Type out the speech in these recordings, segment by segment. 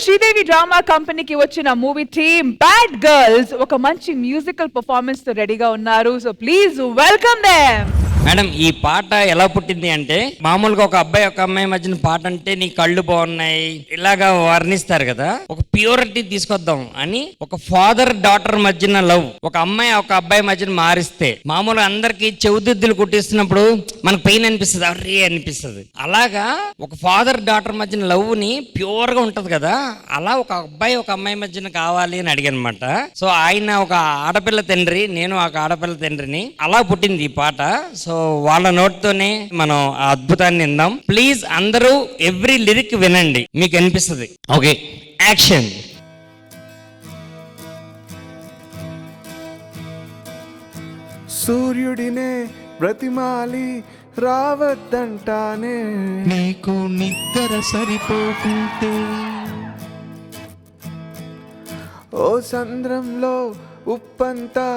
Sridevi drama కంపెనీకి వచ్చిన movie team bad girls ఒక మంచి మ్యూజికల్ పర్ఫార్మెన్స్ తో రెడీగా ఉన్నారు. So please welcome them. Madam, ఈ పాట ఎలా పుట్టింది అంటే, మామూలుగా ఒక అబ్బాయి ఒక అమ్మాయి మధ్యన పాట అంటే నీ కళ్ళు బాగున్నాయి ఇలాగా వర్ణిస్తారు కదా, ఒక ప్యూరిటీ తీసుకొద్దాం అని ఒక ఫాదర్ డాటర్ మధ్యన లవ్ ఒక అమ్మాయి ఒక అబ్బాయి మధ్యన మారిస్తే మామూలుగా అందరికి చెవుదిద్దులు కుట్టిస్తున్నప్పుడు మనకు పెయిన్ అనిపిస్తుంది, అర్రే అనిపిస్తుంది. అలాగా ఒక ఫాదర్ డాటర్ మధ్యన లవ్ ని ప్యూర్ గా ఉంటది కదా, అలా ఒక అబ్బాయి ఒక అమ్మాయి మధ్యన కావాలి అని అడిగాను అనమాట. సో ఆయన ఒక ఆడపిల్ల తండ్రి, నేను ఒక ఆడపిల్ల తండ్రిని, అలా పుట్టింది ఈ పాట. సో వాళ్ళ నోట్తోనే మనం ఆ అద్భుతాన్ని విందాం. ప్లీజ్ అందరూ ఎవ్రీ లిరిక్ వినండి, మీకు అనిపిస్తుంది. Okay, action. సూర్యుడినే బ్రతిమాలి రావద్దంటానే, నీకు నిద్ర సరిపోకుంటే ఓ సంద్రంలో ఉప్పంతా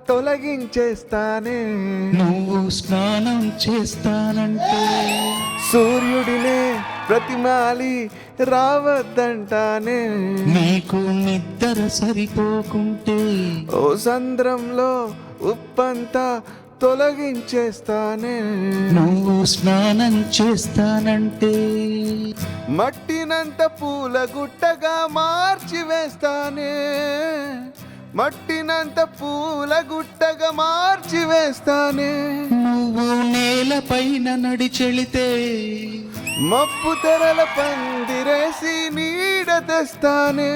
తొలగించేస్తానే, నువ్వు స్నానం చేస్తానంటే సూర్యుడినే బ్రతిమాలి రావద్దంటానే, నీకు నిద్ర సరిపోకుంటే ఓ సంద్రంలో ఉప్పంతా తొలగించేస్తానే, నువ్వు స్నానం చేస్తానంటే మట్టినంత పూల గుట్టగా మార్చి వేస్తానే, మట్టినంత పూల గుట్టగా మార్చి వేస్తానే, నువ్వు నేలపైన నడిచెళితే మబ్బు తెరల పందిరేసి నీడ తెస్తానే,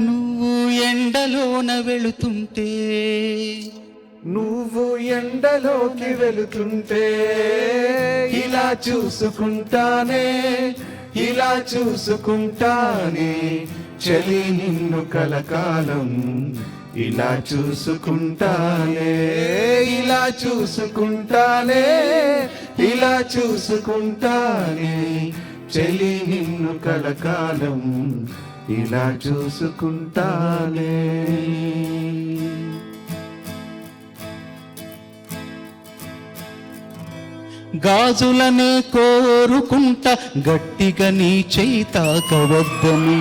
నువ్వు ఎండలోన వెళుతుంటే నువ్వు ఎండలోకి వెళుతుంటే ఇలా చూసుకుంటానే, ఇలా చూసుకుంటానే చలి నిన్ను కలకాలం, ఇలా చూసుకుంటానే, ఇలా చూసుకుంటానే, ఇలా చూసుకుంటానే చలి నిన్ను కలకాలం, ఇలా చూసుకుంటానే. గాజులనే కోరుకుంటా గట్టిగా నీ చేయి తాకవద్దని,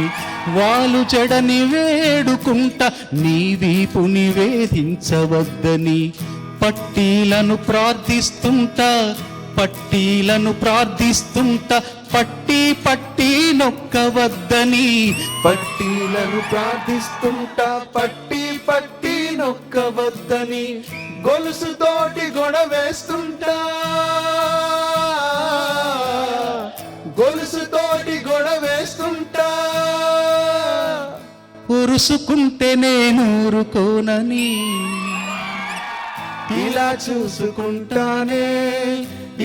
వాలు జడని వేడుకుంటా నీ వీపుని వేధించవద్దని, పట్టీలను ప్రార్థిస్తుంటా పట్టీలను ప్రార్థిస్తుంటా పట్టి పట్టి నొక్కవద్దని, పట్టీలను ప్రార్థిస్తుంటా పట్టి పట్టి నొక్కవద్దని, గొలుసుతోటి గొడవేస్తుంటా గొలుసుతోటి గొడవేస్తుంటా, ఉరుసుకుంటే నేను ఊరుకోనని, ఇలా చూసుకుంటానే,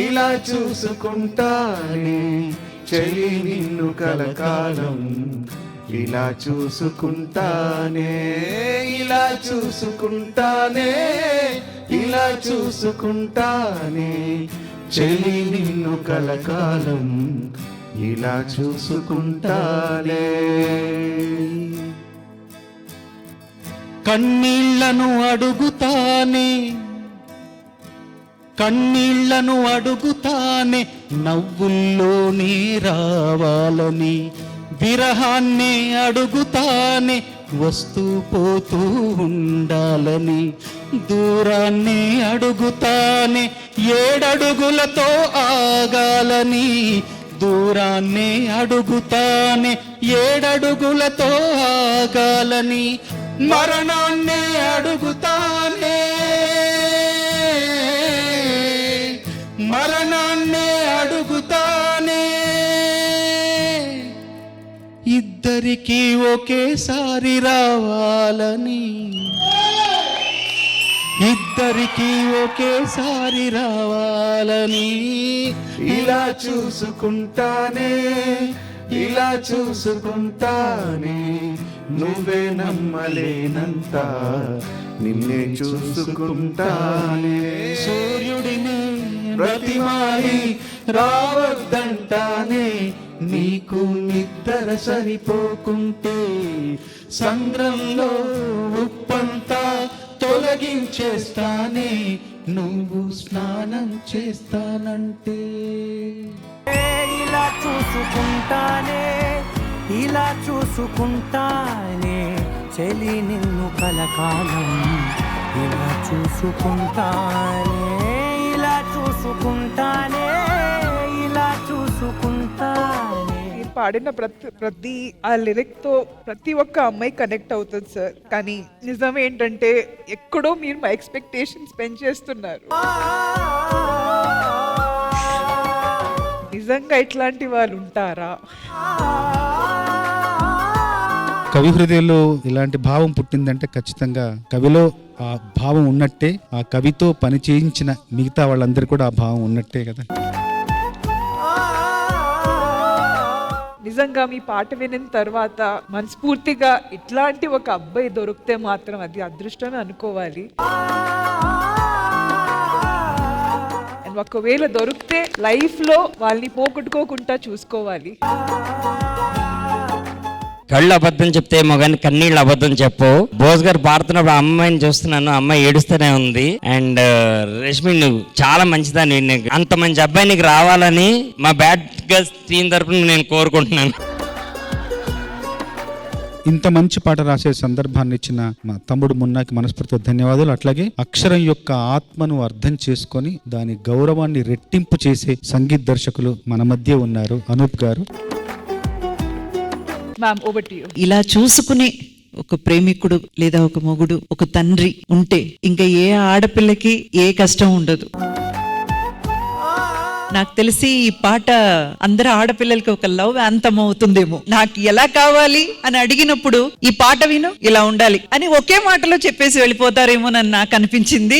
ఇలా చూసుకుంటానే చలి నిన్ను కలకాలం, ఇలా చూసుకుంటానే, ఇలా చూసుకుంటానే, ఇలా చూసుకుంటానే చలి నిన్ను కలకాలం, ఇలా చూసుకుంటానే. కన్నీళ్లను అడుగుతానే కన్నీళ్లను అడుగుతానే నవ్వుల్లోనే రావాలని, విరహాన్నే అడుగుతానే వస్తూ పోతూ ఉండాలని, దూరాన్నే అడుగుతానే ఏడడుగులతో ఆగాలని, దూరాన్నే అడుగుతానే ఏడడుగులతో ఆగాలని, మరణాన్నే అడుగుతానే మరణాన్నే అడుగుతానే, ఇద్దరికీ ఒకేసారి రావాలని, ఇద్దరికీ ఒకేసారి రావాలని, ఇలా చూసుకుంటానే, ఇలా చూసుకుంటానే నువ్వే నమ్మలేనంత నిన్నే చూసుకుంటానే, సూర్యుడిని బ్రతిమాలి రావద్దంటానే, నీకు నిద్ర సరిపోకుంటే సంద్రంలో ఉప్పంతా తొలగించేస్తానే, నువ్వు స్నానం చేస్తానంటే, ఇలా చూసుకుంటానే, ఇలా చూసుకుంటానే చెలి నిన్ను కలకాలం ఇలా చూసుకుంటానే ఇలా చూసుకుంటానే ఇలా చూసుకుంటానే. మీరు పాడిన ప్రతి ఆ లిరిక్ తో ప్రతి ఒక్క అమ్మాయి కనెక్ట్ అవుతుంది సార్. కానీ నిజం ఏంటంటే ఎక్కడో మీరు మా ఎక్స్పెక్టేషన్స్ పెంచేస్తున్నారు. నిజంగా ఇట్లాంటి వాళ్ళు ఉంటారా? కవి హృదయంలో ఇలాంటి భావం పుట్టిందంటే ఖచ్చితంగా కవిలో ఆ భావం ఉన్నట్టే, ఆ కవితో పని చేయించిన మిగతా వాళ్ళందరూ కూడా ఆ భావం ఉన్నట్టే కదా. నిజంగా మీ పాట వినిన తర్వాత మనస్ఫూర్తిగా ఇట్లాంటి ఒక అబ్బాయి దొరికితే మాత్రం అది అదృష్టమే అనుకోవాలి. And ఒకవేళ దొరికితే లైఫ్ లో వాళ్ళని పోగొట్టుకోకుండా చూసుకోవాలి. కళ్ళు అబద్ధం చెప్తే మొగాని కన్నీళ్ళు అబద్ధం చెప్పు. బోస్ గారు పాడుతున్నప్పుడు ఆ అమ్మాయిని చూస్తున్నాను, అమ్మాయి ఏడుస్తూనే ఉంది. అండ్ రష్మి నువ్వు చాలా మంచిదాన్ని, అంత మంచి అబ్బాయి నీకు రావాలని మా బ్యాడ్ గర్ల్స్ టీం తరపున నేను కోరుకుంటున్నాను. ఇంత మంచి పాట రాసే సందర్భాన్ని ఇచ్చిన మా తమ్ముడు మున్నాకి మనస్ఫూర్తిగా ధన్యవాదాలు. అట్లాగే అక్షరం యొక్క ఆత్మను అర్థం చేసుకొని దాని గౌరవాన్ని రెట్టింపు చేసే సంగీత దర్శకులు మన మధ్య ఉన్నారు. అనూప్ గారు. Ma'am, over to you. ఇలా చూసుకునే ఒక ప్రేమికుడు లేదా ఒక మొగుడు, ఒక తండ్రి ఉంటే ఇంకా ఏ ఆడపిల్లకి ఏ కష్టం ఉండదు. నాకు తెలిసి ఈ పాట అందరు ఆడపిల్లలకి ఒక లవ్ యాంథమ్ అవుతుందేమో. నాకు ఎలా కావాలి అని అడిగినప్పుడు ఈ పాట విను, ఇలా ఉండాలి అని ఒకే మాటలో చెప్పేసి వెళ్ళిపోతారేమోనని నాకు అనిపించింది.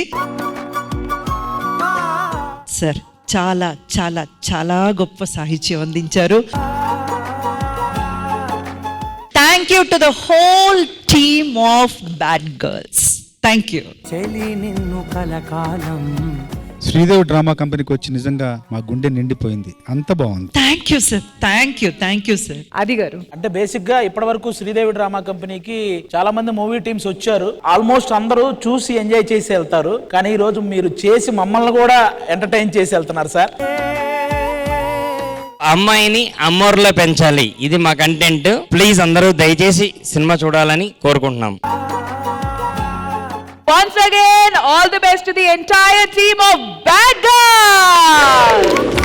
సార్ చాలా చాలా చాలా గొప్ప సాహిత్యం అందించారు. Thank you to the whole team of Bad Girls. Thank you. చెలి నిన్ను కలకాలం. శ్రీదేవి డ్రామా కంపెనీకి వచ్చి నిజంగా మా గుండె నిండిపోయింది. అంత బాగుంది. Thank you sir. Thank you sir. ఆది గారు. అంటే బేసిక్ గా ఇప్పటి వరకు శ్రీదేవి డ్రామా కంపెనీకి చాలా మంది మూవీ టీమ్స్ వచ్చారు. ఆల్మోస్ట్ అందరూ చూసి ఎంజాయ్ చేసి వెళ్తారు. కానీ ఈ రోజు మీరు చేసి మమ్మల్ని కూడా ఎంటర్టైన్ చేసి వెళ్తున్నారు సార్. అమ్మాయిని అమ్మోర్లో పెంచాలి, ఇది మా కంటెంట్. ప్లీజ్ అందరూ దయచేసి సినిమా చూడాలని కోరుకుంటున్నాం. Once again, all the best to the entire team of Bad Girls.